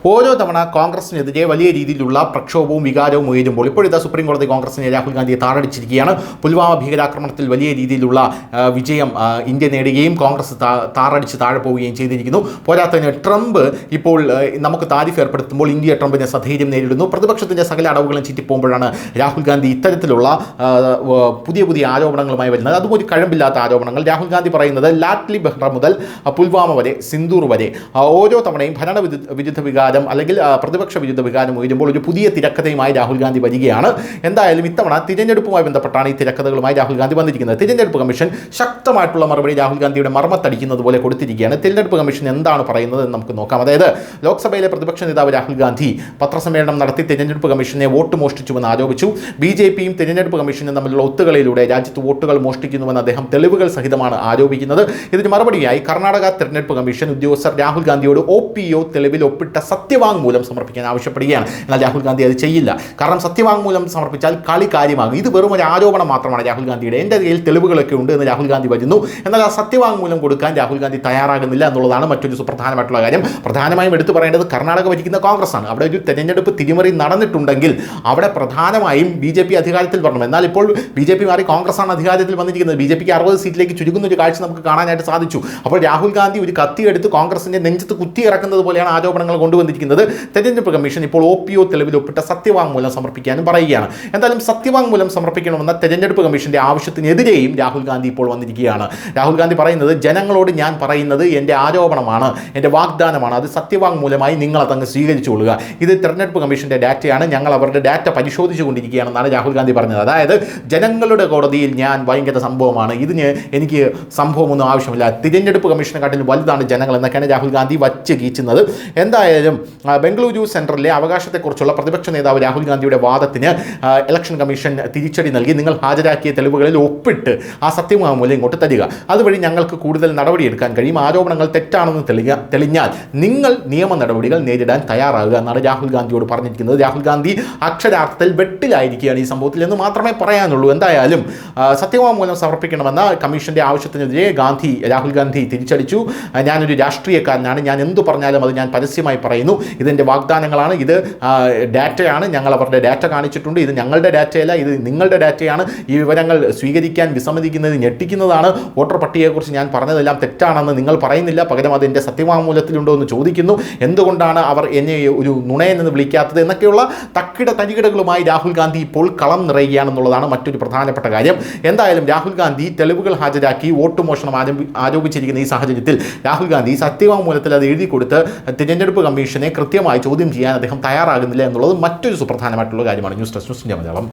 ഓരോ തവണ കോൺഗ്രസിനെതിരെ വലിയ രീതിയിലുള്ള പ്രക്ഷോഭവും വികാരവും ഉയരുമ്പോൾ ഇപ്പോഴിതാ സുപ്രീം കോടതി കോൺഗ്രസിനെ രാഹുൽ ഗാന്ധിയെ താറടിച്ചിരിക്കുകയാണ്. പുൽവാമ ഭീകരാക്രമണത്തിൽ വലിയ രീതിയിലുള്ള വിജയം ഇന്ത്യ നേടുകയും കോൺഗ്രസ് താറടിച്ച് താഴെ പോവുകയും ചെയ്തിരിക്കുന്നു. പോരാത്തതിന് ട്രംപ് ഇപ്പോൾ നമുക്ക് താരിഫ് ഏർപ്പെടുത്തുമ്പോൾ ഇന്ത്യ ട്രംപിനെ സധൈര്യം നേരിടുന്നു. പ്രതിപക്ഷത്തിൻ്റെ സകല അടവുകളും ചീറ്റിപ്പോകുമ്പോഴാണ് രാഹുൽ ഗാന്ധി ഇത്തരത്തിലുള്ള പുതിയ ആരോപണങ്ങളുമായി വരുന്നത്. അതും ഒരു കഴമ്പില്ലാത്ത ആരോപണങ്ങൾ. രാഹുൽ ഗാന്ധി പറയുന്നത് ലാറ്റ്ലി ബെഹ്റ മുതൽ പുൽവാമ വരെ, സിന്ദൂർ വരെ ഓരോ തവണയും വിരുദ്ധ വികാരം അല്ലെങ്കിൽ പ്രതിപക്ഷ വിരുദ്ധ വികാരം ഉയരുമ്പോൾ ഒരു പുതിയ തിരക്കഥയുമായി രാഹുൽ ഗാന്ധി വരികയാണ്. എന്തായാലും ഇത്തവണ തിരഞ്ഞെടുപ്പുമായി ബന്ധപ്പെട്ടാണ് ഈ തിരക്കഥകളുമായി രാഹുൽ ഗാന്ധി വന്നിരിക്കുന്നത്. തിരഞ്ഞെടുപ്പ് കമ്മീഷൻ ശക്തമായിട്ടുള്ള മറുപടി രാഹുൽ ഗാന്ധിയുടെ മർമ്മത്തടിക്കുന്നത് പോലെ കൊടുത്തിരിക്കുകയാണ്. തിരഞ്ഞെടുപ്പ് കമ്മീഷൻ എന്താണ് പറയുന്നത് എന്ന് നമുക്ക് നോക്കാം. അതായത് ലോക്സഭയിലെ പ്രതിപക്ഷ നേതാവ് രാഹുൽ ഗാന്ധി പത്രസമ്മേളനം നടത്തി തിരഞ്ഞെടുപ്പ് കമ്മീഷനെ വോട്ട് മോഷ്ടിച്ചുവെന്ന് ആരോപിച്ചു. ബി.ജെ.പിയും തിരഞ്ഞെടുപ്പ് കമ്മീഷനും തമ്മിലുള്ള ഒത്തുകളിയിലൂടെ രാജ്യത്ത് വോട്ടുകൾ മോഷ്ടിക്കുന്നുവെന്ന് അദ്ദേഹം തെളിവുകൾ സഹിതമാണ് ആരോപിക്കുന്നത്. ഇതിന് മറുപടിയായി കർണാടക തിരഞ്ഞെടുപ്പ് കമ്മീഷൻ ഉദ്യോഗസ്ഥർ രാഹുൽ ഗാന്ധിയോട് OPO തെളിവിൽ ഒപ്പിട്ട സത്യവാങ്മൂലം സമർപ്പിക്കാൻ ആവശ്യപ്പെടുകയാണ്. എന്നാൽ രാഹുൽ ഗാന്ധി അത് ചെയ്യില്ല. കാരണം സത്യവാങ്മൂലം സമർപ്പിച്ചാൽ കളി കാര്യമാകും. ഇത് വെറും ഒരു ആരോപണം മാത്രമാണ് രാഹുൽ ഗാന്ധിയുടെ. എൻ്റെ കയ്യിൽ തെളിവുകളൊക്കെ ഉണ്ട് എന്ന് രാഹുൽ ഗാന്ധി വരുന്നു. എന്നാൽ ആ സത്യവാങ്മൂലം കൊടുക്കാൻ രാഹുൽ ഗാന്ധി തയ്യാറാകുന്നില്ല എന്നുള്ളതാണ് മറ്റൊരു സുപ്രധാനമായിട്ടുള്ള കാര്യം. പ്രധാനമായും എടുത്തു പറയേണ്ടത് കർണാടക ഭരിക്കുന്ന കോൺഗ്രസ് ആണ്. അവിടെ ഒരു തെരഞ്ഞെടുപ്പ് തിരിമറി നടന്നിട്ടുണ്ടെങ്കിൽ അവിടെ പ്രധാനമായും BJP അധികാരത്തിൽ വരണം. എന്നാൽ ഇപ്പോൾ BJP മാറി കോൺഗ്രസ് ആണ് അധികാരത്തിൽ വന്നിരിക്കുന്നത്. BJPക്ക് 60 സീറ്റിലേക്ക് ചുരുങ്ങുന്ന ഒരു കാഴ്ച നമുക്ക് കാണാനായിട്ട് സാധിച്ചു. അപ്പോൾ രാഹുൽ ഗാന്ധി ഒരു കത്തിയെടുത്ത് കോൺഗ്രസിന്റെ നെഞ്ചത്ത് കുത്തി ഇറക്കുന്നത് പോലെയാണ് ആരോപണങ്ങൾ കൊണ്ടുവന്നിരിക്കുന്നത്. തെരഞ്ഞെടുപ്പ് കമ്മീഷൻ ഇപ്പോൾ OPO തെളിവിൽ ഒപ്പിട്ട സത്യവാങ്മൂലം സമർപ്പിക്കാനും പറയുകയാണ്. എന്തായാലും സത്യവാങ്മൂലം സമർപ്പിക്കണമെന്ന തെരഞ്ഞെടുപ്പ് കമ്മീഷന്റെ ആവശ്യത്തിനെതിരെയും രാഹുൽ ഗാന്ധി ഇപ്പോൾ വന്നിരിക്കുകയാണ്. രാഹുൽ ഗാന്ധി പറയുന്നത് ജനങ്ങളോട് ഞാൻ പറയുന്നത് എൻ്റെ ആരോപണമാണ്, എൻ്റെ വാഗ്ദാനമാണ്, അത് സത്യവാങ്മൂലമായി നിങ്ങളതങ്ങ് സ്വീകരിച്ചുകൊള്ളുക. ഇത് തെരഞ്ഞെടുപ്പ് കമ്മീഷന്റെ ഡാറ്റയാണ്, ഞങ്ങൾ അവരുടെ ഡാറ്റ പരിശോധിച്ചുകൊണ്ടിരിക്കുകയാണെന്നാണ് രാഹുൽ ഗാന്ധി പറഞ്ഞത്. അതായത് ജനങ്ങളുടെ കോടതിയിൽ ഞാൻ ഭയങ്കര സംഭവമാണ്, ഇതിന് എനിക്ക് സംഭവമൊന്നും ആവശ്യമില്ല, തിരഞ്ഞെടുപ്പ് കമ്മീഷനെക്കാട്ടിലും വലുതാണ് ജനങ്ങൾ എന്നൊക്കെയാണ് രാഹുൽ ഗാന്ധി വച്ച് കീച്ചുന്നത്. എന്തായാലും ബംഗളൂരു സെൻട്രലിലെ അവകാശത്തെക്കുറിച്ചുള്ള പ്രതിപക്ഷ നേതാവ് രാഹുൽ ഗാന്ധിയുടെ വാദത്തിന് ഇലക്ഷൻ കമ്മീഷൻ തിരിച്ചടി നൽകി. നിങ്ങൾ ഹാജരാക്കിയ തെളിവുകളിൽ ഒപ്പിട്ട് ആ സത്യവാങ്മൂലം ഇങ്ങോട്ട് തരിക, അതുവഴി ഞങ്ങൾക്ക് കൂടുതൽ നടപടിയെടുക്കാൻ കഴിയും. ആരോപണങ്ങൾ തെറ്റാണെന്ന് തെളിഞ്ഞാൽ നിങ്ങൾ നിയമ നടപടികൾ നേരിടാൻ തയ്യാറാകുക എന്നാണ് രാഹുൽ ഗാന്ധിയോട് പറഞ്ഞിരിക്കുന്നത്. രാഹുൽ ഗാന്ധി അക്ഷരാർത്ഥത്തിൽ വെട്ടിലായിരിക്കുകയാണ് ഈ സംഭവത്തിൽ എന്ന് മാത്രമേ പറയാനുള്ളൂ. എന്തായാലും സത്യവാങ്മൂലം സമർപ്പിക്കണമെന്ന കമ്മീഷന്റെ ആവശ്യത്തിനെതിരെ രാഹുൽ ഗാന്ധി തിരിച്ചടിച്ചു. ഞാനൊരു രാഷ്ട്രീയക്കാരനാണ്, ഞാൻ എന്തു പറഞ്ഞാലും അത് ഞാൻ പരസ്യമായി പറയുന്നു, ഇതെൻ്റെ വാഗ്ദാനങ്ങളാണ്, ഇത് ഡാറ്റയാണ്, ഞങ്ങൾ അവരുടെ ഡാറ്റ കാണിച്ചിട്ടുണ്ട്, ഇത് ഞങ്ങളുടെ ഡാറ്റയല്ല, ഇത് നിങ്ങളുടെ ഡാറ്റയാണ്, ഈ വിവരങ്ങൾ സ്വീകരിക്കാൻ വിസമ്മതിക്കുന്നത് ഞെട്ടിക്കുന്നതാണ്, വോട്ടർ പട്ടികയെക്കുറിച്ച് ഞാൻ പറഞ്ഞതെല്ലാം തെറ്റാണെന്ന് നിങ്ങൾ പറയുന്നില്ല, പകരം അത് എൻ്റെ സത്യവാങ്മൂലത്തിലുണ്ടോ എന്ന് ചോദിക്കുന്നു, എന്തുകൊണ്ടാണ് അവർ എന്നെ ഒരു നുണയൻ എന്ന് വിളിക്കാത്തത് എന്നൊക്കെയുള്ള തരികിടകളുമായി രാഹുൽ ഗാന്ധി ഇപ്പോൾ കളം നിറയുകയാണെന്നുള്ളതാണ് മറ്റൊരു പ്രധാനപ്പെട്ട കാര്യം. എന്തായാലും രാഹുൽ ഗാന്ധി തെളിവുകൾ ഹാജരാക്കി വോട്ട് മോഷണം ആരോപിച്ചിരിക്കുന്ന ഈ സാഹചര്യത്തിൽ രാഹുൽ ഗാന്ധി സത്യവാങ്മൂലത്തിൽ അത് എഴുതി കൊടുത്ത് തിരഞ്ഞെടുപ്പ് കമ്മീഷനെ കൃത്യമായി ചോദ്യം ചെയ്യാൻ അദ്ദേഹം തയ്യാറാകുന്നില്ല എന്നുള്ളത് മറ്റൊരു സുപ്രധാനമായിട്ടുള്ള കാര്യമാണ്. News desk, news India Malayalam.